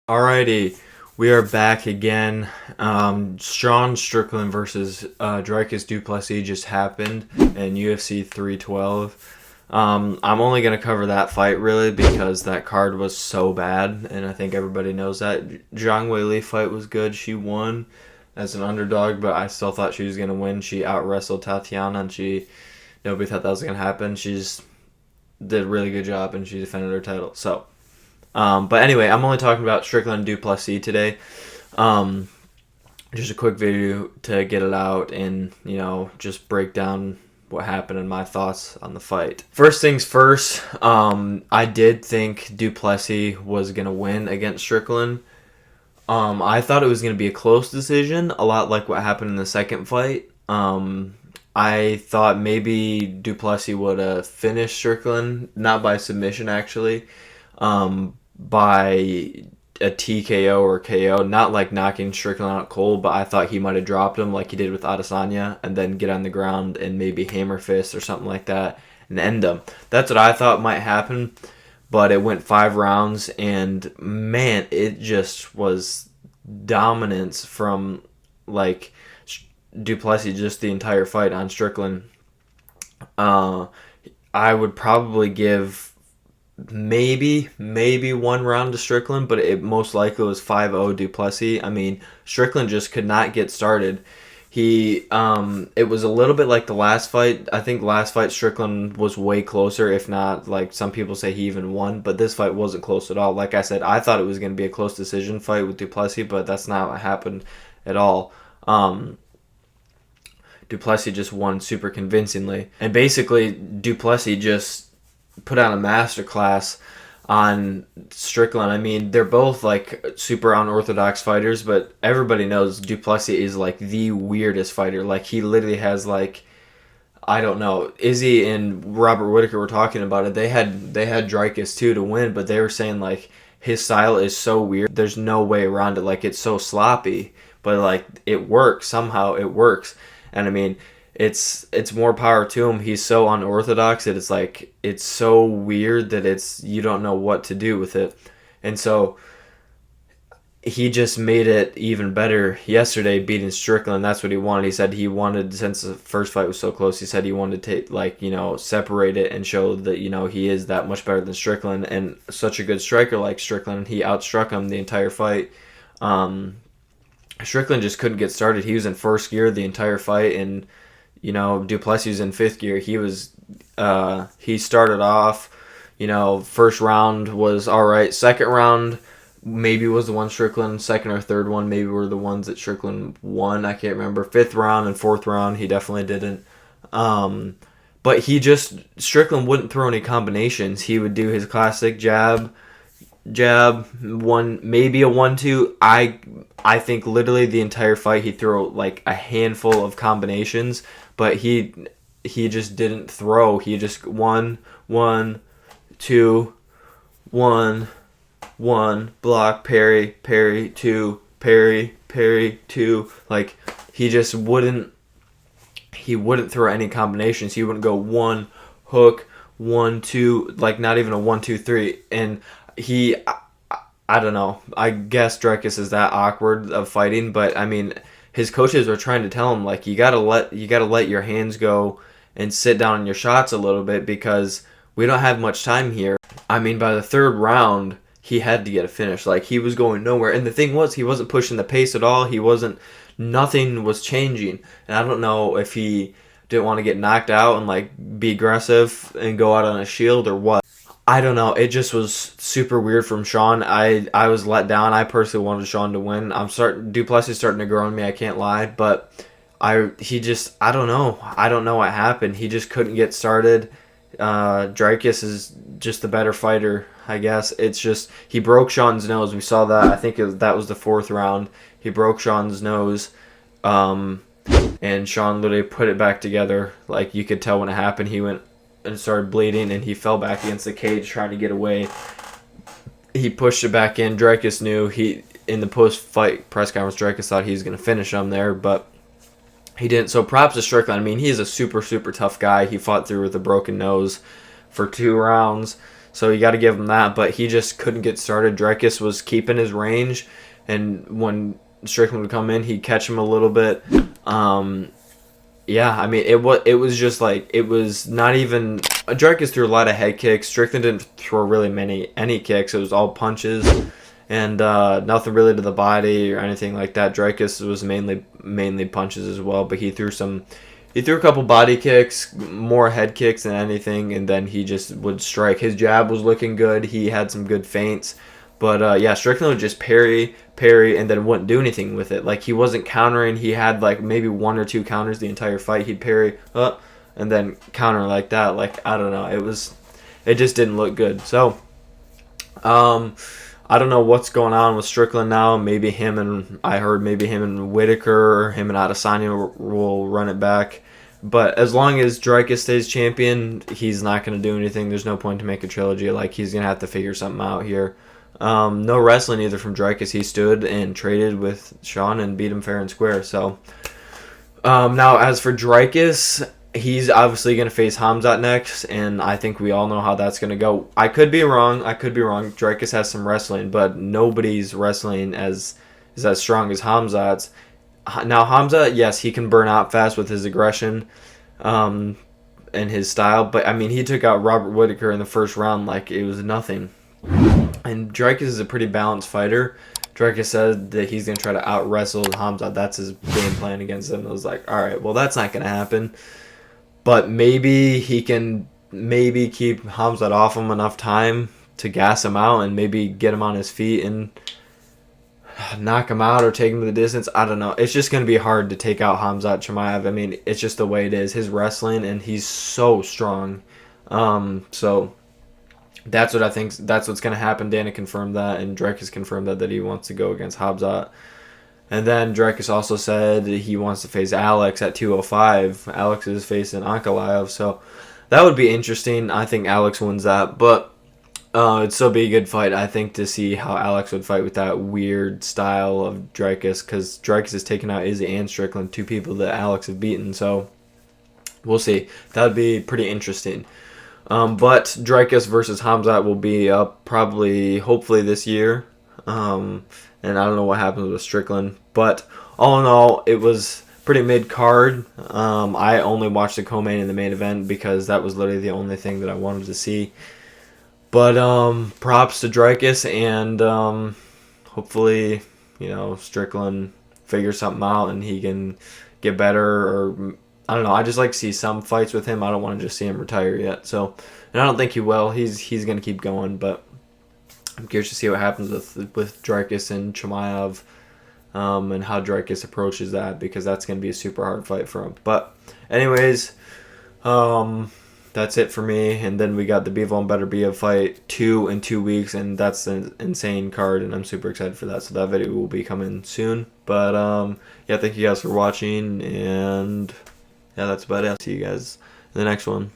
Alrighty, we are back again. Sean Strickland versus Dricus du Plessis just happened in UFC 312. I'm only going to cover that fight really because that card was so bad, and I think everybody knows that. Zhang Weili fight was good. She won as an underdog, but I still thought she was going to win. She out wrestled Tatiana, and nobody thought that was going to happen. She just did a really good job, and she defended her title. But anyway, I'm only talking about Strickland du Plessis today. Just a quick video to get it out and, just break down what happened and my thoughts on the fight. First things first, I did think du Plessis was going to win against Strickland. I thought it was going to be a close decision, a lot like what happened in the second fight. I thought maybe du Plessis would have finished Strickland, not by submission actually. By a TKO or KO, not like knocking Strickland out cold, but I thought he might have dropped him like he did with Adesanya and then get on the ground and maybe hammer fist or something like that and end him. That's what I thought might happen, but it went 5 rounds and man, it just was dominance from like du Plessis just the entire fight on Strickland. I would probably give maybe one round to Strickland, but it most likely was 5-0 du Plessis. I mean, Strickland just could not get started. It was a little bit like the last fight. I think last fight Strickland was way closer, if not, like some people say he even won, but this fight wasn't close at all. Like I said, I thought it was going to be a close decision fight with du Plessis, but that's not what happened at all. Du Plessis just won super convincingly. And basically, du Plessis just put on a masterclass on Strickland. I mean, they're both like super unorthodox fighters, but everybody knows du Plessis is like the weirdest fighter. Like he literally has like, I don't know, Izzy and Robert Whitaker were talking about it. They had Dricus too to win, but they were saying like his style is so weird. There's no way around it. Like it's so sloppy, but like it works somehow. It works, and I mean, it's more power to him. He's so unorthodox that it's so weird that you don't know what to do with it. And so he just made it even better yesterday beating Strickland. That's what he wanted. He said he wanted, since the first fight was so close, he said he wanted to take, separate it and show that, he is that much better than Strickland and such a good striker like Strickland. He outstruck him the entire fight. Strickland just couldn't get started. He was in first gear the entire fight, and du Plessis was in fifth gear. He started off, first round was all right. Second round maybe was the one Strickland, second or third one maybe were the ones that Strickland won. I can't remember. Fifth round and fourth round, he definitely didn't. But Strickland wouldn't throw any combinations. He would do his classic jab, one, maybe a 1-2. I think literally the entire fight he threw like a handful of combinations, but he just didn't throw. He just 1, 2, 1, block, parry, 2, parry, 2. Like he just wouldn't throw any combinations. He wouldn't go 1 hook, 1, 2, like not even a 1, 2, 3. And I don't know. I guess Dricus is that awkward of fighting, but I mean, his coaches were trying to tell him like you gotta let your hands go and sit down on your shots a little bit because we don't have much time here. I mean, by the third round, he had to get a finish. Like he was going nowhere, and the thing was, he wasn't pushing the pace at all. Nothing was changing, and I don't know if he didn't want to get knocked out and like be aggressive and go out on a shield or what. I don't know. It just was super weird from Sean. I was let down. I personally wanted Sean to win. du Plessis starting to grow on me. I can't lie, but I don't know. I don't know what happened. He just couldn't get started. Dricus is just the better fighter, I guess. It's just he broke Sean's nose. We saw that. I think that was the fourth round. He broke Sean's nose, and Sean literally put it back together. Like you could tell when it happened. He went and started bleeding, and he fell back against the cage trying to get away. He pushed it back in. Dricus knew in the post-fight press conference, Dricus thought he was going to finish him there, but he didn't. So props to Strickland. I mean, he's a super, super tough guy. He fought through with a broken nose for 2 rounds. So you got to give him that. But he just couldn't get started. Dreykus was keeping his range, and when Strickland would come in, he'd catch him a little bit. Yeah, I mean, it was just like, it was not even, Dreykus threw a lot of head kicks. Strickland didn't throw really any kicks. It was all punches and nothing really to the body or anything like that. Dreykus was mainly punches as well, but he threw a couple body kicks, more head kicks than anything, and then he just would strike. His jab was looking good. He had some good feints. But yeah, Strickland would just parry, and then wouldn't do anything with it. Like, he wasn't countering. He had like maybe 1 or 2 counters the entire fight. He'd parry, and then counter like that. Like, I don't know. It just didn't look good. So, I don't know what's going on with Strickland now. I heard maybe him and Whitaker or him and Adesanya will run it back. But as long as Dreykus stays champion, he's not going to do anything. There's no point to make a trilogy. Like, he's going to have to figure something out here. No wrestling either from Dreykus. He stood and traded with Sean and beat him fair and square. So now as for Dreykus, he's obviously going to face Hamzat next, and I think we all know how that's going to go. I could be wrong. Dreykus has some wrestling, but nobody's wrestling is as strong as Hamzat's. Now Hamzat, yes, he can burn out fast with his aggression and his style, but I mean, he took out Robert Whitaker in the first round like it was nothing. And Dreykus is a pretty balanced fighter. Dreykus said that he's going to try to out-wrestle Hamzat. That's his game plan against him. I was like, all right, well, that's not going to happen. But maybe he can keep Hamzat off him enough time to gas him out and maybe get him on his feet and knock him out or take him to the distance. I don't know. It's just going to be hard to take out Hamzat Chimaev. I mean, it's just the way it is. His wrestling, and he's so strong. So that's what I think. That's what's going to happen. Dana confirmed that, and Dreykus confirmed that he wants to go against Hamzat. And then Dreykus also said that he wants to face Alex at 205. Alex is facing Ankalaev, so that would be interesting. I think Alex wins that, but it'd still be a good fight, I think, to see how Alex would fight with that weird style of Dreykus, because Dreykus has taken out Izzy and Strickland, 2 people that Alex have beaten, so we'll see. That would be pretty interesting. But Dreykus versus Hamzat will be up hopefully this year. And I don't know what happens with Strickland. But all in all, it was pretty mid-card. I only watched the co-main and the main event because that was literally the only thing that I wanted to see. But props to Dreykus, and hopefully, Strickland figures something out and he can get better. Or I don't know. I just like to see some fights with him. I don't want to just see him retire yet. So, and I don't think he will. He's going to keep going, but I'm curious to see what happens with Dreykus and Chimaev, and how Dreykus approaches that, because that's going to be a super hard fight for him. But anyways, that's it for me. And then we got the Bivol and Better Bia fight 2 in 2 weeks, and that's an insane card, and I'm super excited for that. So that video will be coming soon. But yeah, thank you guys for watching, and yeah, that's about it. I'll see you guys in the next one.